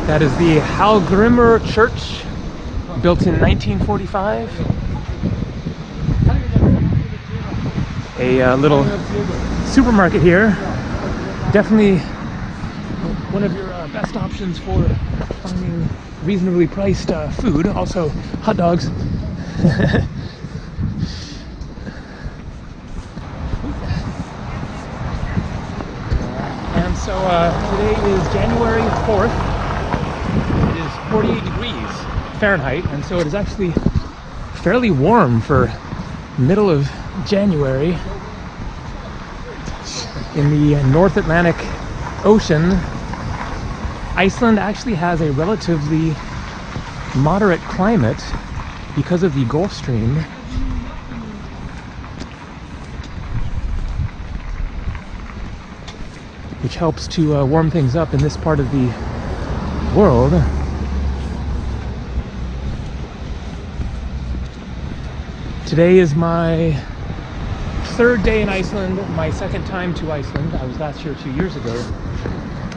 That is the Hallgrímur Church, built in 1945. A little supermarket here. Definitely one of your best options for finding reasonably priced food. Also, hot dogs. And so today is January 4th. It is 48 degrees Fahrenheit, and so it is actually fairly warm for middle of January in the North Atlantic Ocean. Iceland actually has a relatively moderate climate because of the Gulf Stream. Which helps to warm things up in this part of the world. Today is my third day in Iceland, my second time to Iceland. I was last here 2 years ago,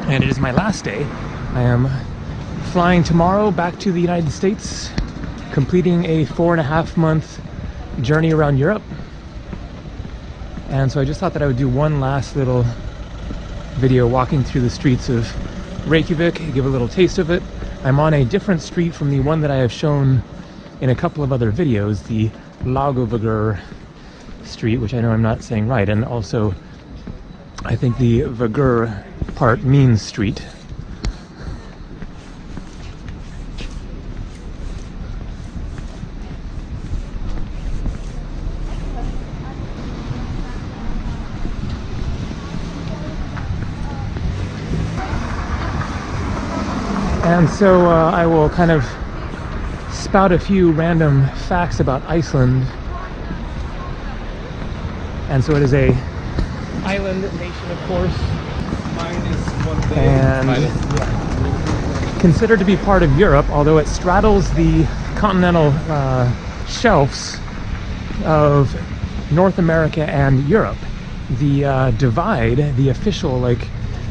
and it is my last day. I am flying tomorrow back to the United States, completing a 4.5-month journey around Europe. And so I just thought that I would do one last little video walking through the streets of Reykjavik, give a little taste of it. I'm on a different street from the one that I have shown in a couple of other videos, the Laugavögur street, which I know I'm not saying right, and also I think the Vögur part means street. And so I will kind of spout a few random facts about Iceland. And so it is a island nation, of course, and considered to be part of Europe, although it straddles the continental shelves of North America and Europe. The divide, the official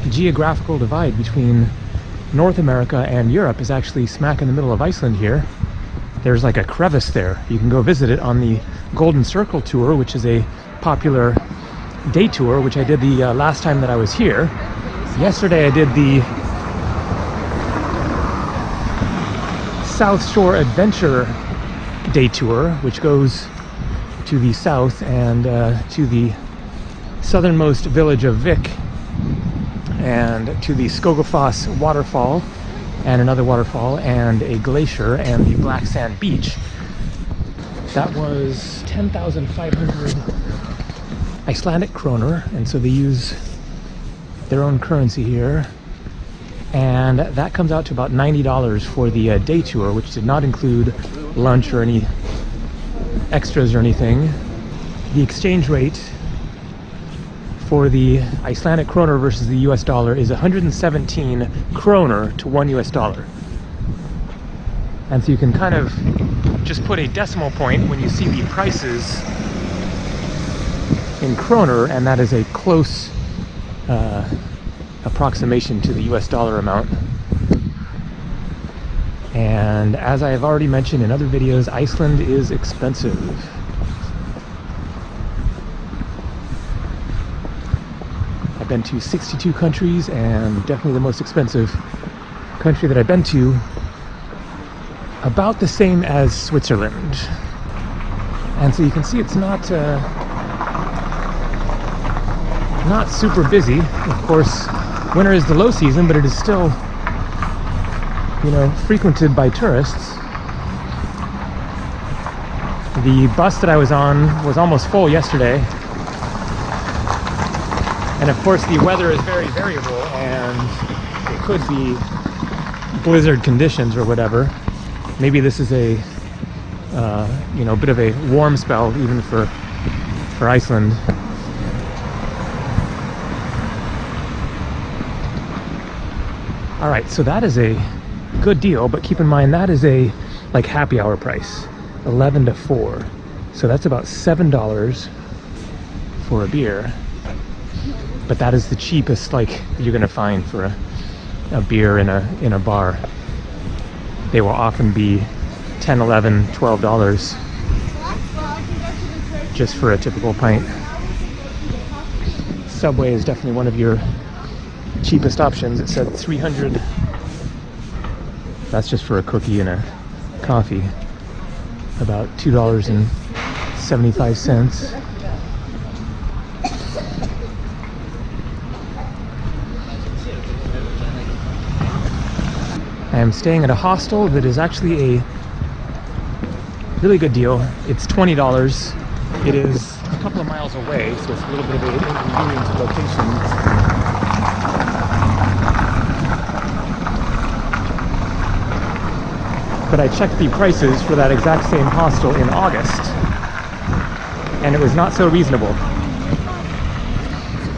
geographical divide between North America and Europe is actually smack in the middle of Iceland here. There's like a crevice there. You can go visit it on the Golden Circle tour, which is a popular day tour, which I did the last time that I was here. Yesterday I did the South Shore Adventure day tour, which goes to the south and to the southernmost village of Vik, and to the Skogafoss waterfall and another waterfall and a glacier and the black sand beach. That was 10,500 Icelandic kroner, and so they use their own currency here, and that comes out to about $90 for the day tour, which did not include lunch or any extras or anything. The exchange rate for the Icelandic kroner versus the US dollar is 117 kroner to $1 US. And so you can kind of just put a decimal point when you see the prices in kroner, and that is a close approximation to the US dollar amount. And as I have already mentioned in other videos, Iceland is expensive. I've been to 62 countries, and definitely the most expensive country that I've been to, about the same as Switzerland. And so you can see it's not super busy. Of course, winter is the low season, but it is still, you know, frequented by tourists. The bus that I was on was almost full yesterday. And of course the weather is very variable, and it could be blizzard conditions or whatever. Maybe this is a you know, bit of a warm spell even for Iceland. All right, so that is a good deal, but keep in mind that is a happy hour price, 11 to 4. So that's about $7 for a beer. But that is the cheapest you're gonna find for a beer in a bar. They will often be $10, $11, $12 just for a typical pint. Subway is definitely one of your cheapest options. It said 300. That's just for a cookie and a coffee. About $2.75. I am staying at a hostel that is actually a really good deal. It's $20. It is a couple of miles away, so it's a little bit of an inconvenient location. But I checked the prices for that exact same hostel in August, and it was not so reasonable.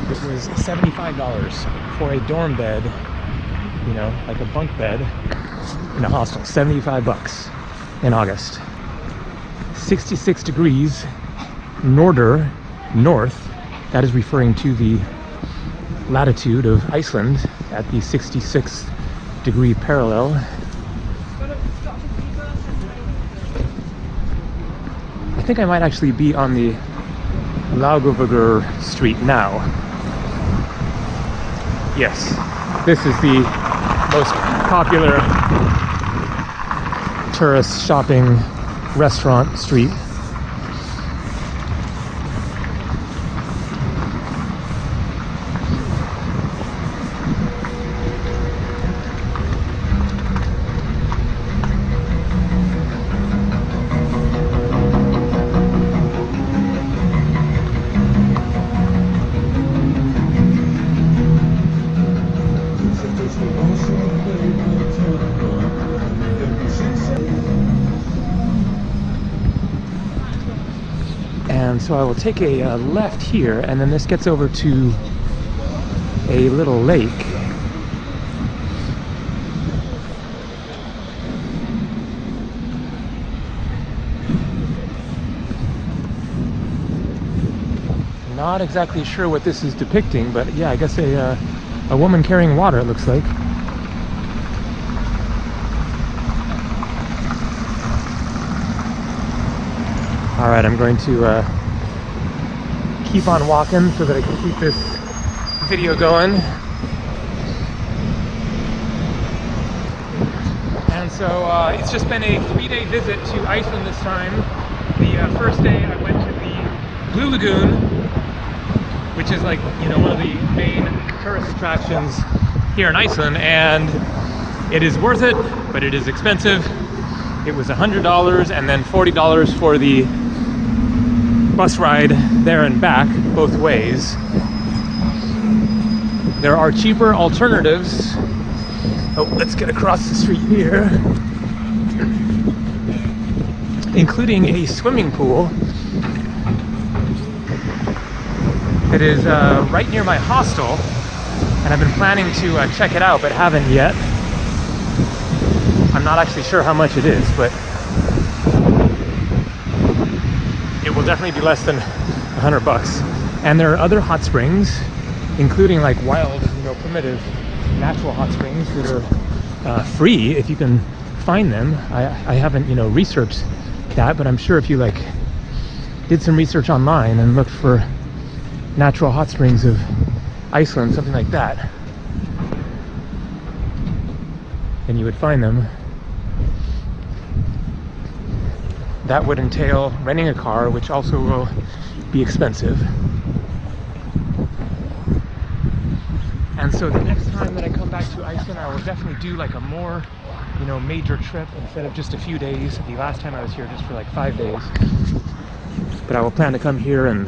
It was $75 for a dorm bed, you know, like a bunk bed in a hostel. 75 bucks in August. 66 degrees north. That is referring to the latitude of Iceland at the 66th degree parallel. I think I might actually be on the Laugavögur Street now. Yes, this is the most popular tourist shopping restaurant street. And so I will take a left here, and then this gets over to a little lake. Not exactly sure what this is depicting, but yeah, I guess a woman carrying water, it looks like. All right, I'm going to keep on walking so that I can keep this video going. And so it's just been a 3-day visit to Iceland this time. The first day I went to the Blue Lagoon, which is like, you know, one of the main tourist attractions here in Iceland, and it is worth it, but it is expensive. It was $100 and then $40 for the bus ride there and back, both ways. There are cheaper alternatives. Oh, let's get across the street here. Including a swimming pool that is right near my hostel, and I've been planning to check it out, but haven't yet. I'm not actually sure how much it is, but it will definitely be less than $100. And there are other hot springs, including like wild, you know, primitive natural hot springs that are free if you can find them. I haven't, you know, researched that, but I'm sure if you like did some research online and looked for natural hot springs of Iceland, something like that, then you would find them. That would entail renting a car, which also will be expensive. And so the next time that I come back to Iceland, I will definitely do like a more, you know, major trip instead of just a few days. The last time I was here just for like 5 days. But I will plan to come here and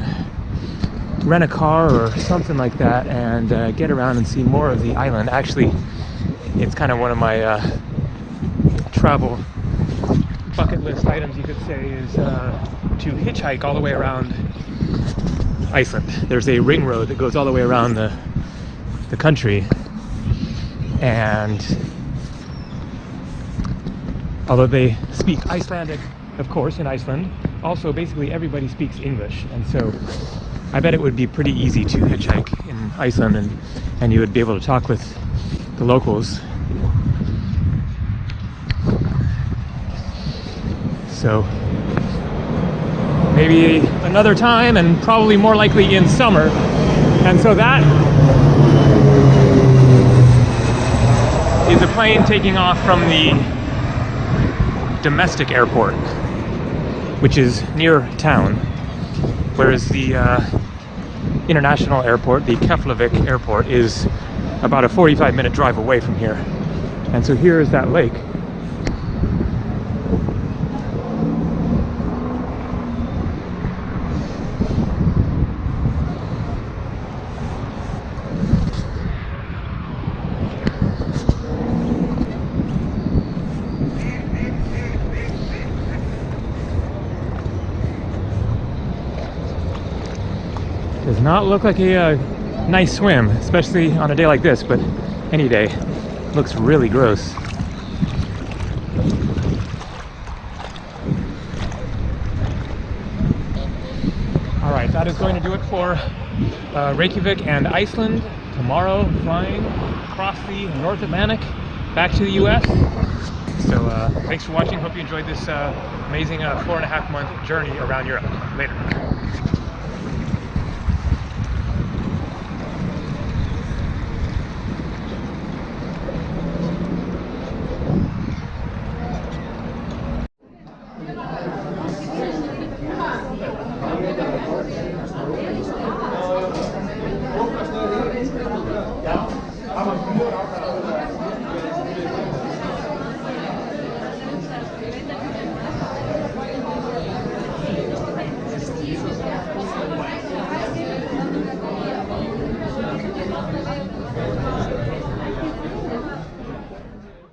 rent a car or something like that and get around and see more of the island. Actually, it's kind of one of my travel bucket list items, you could say, is to hitchhike all the way around Iceland. There's a ring road that goes all the way around the country, and although they speak Icelandic, of course, in Iceland, also basically everybody speaks English, and so I bet it would be pretty easy to hitchhike in Iceland, and you would be able to talk with the locals. So maybe another time, and probably more likely in summer. And so that is a plane taking off from the domestic airport, which is near town, whereas the international airport, the Keflavik airport, is about a 45-minute drive away from here. And so here is that lake. Does not look like a nice swim, especially on a day like this, but any day. Looks really gross. Alright, that is going to do it for Reykjavik and Iceland. Tomorrow, flying across the North Atlantic back to the US. So thanks for watching. Hope you enjoyed this amazing 4.5-month journey around Europe. Later.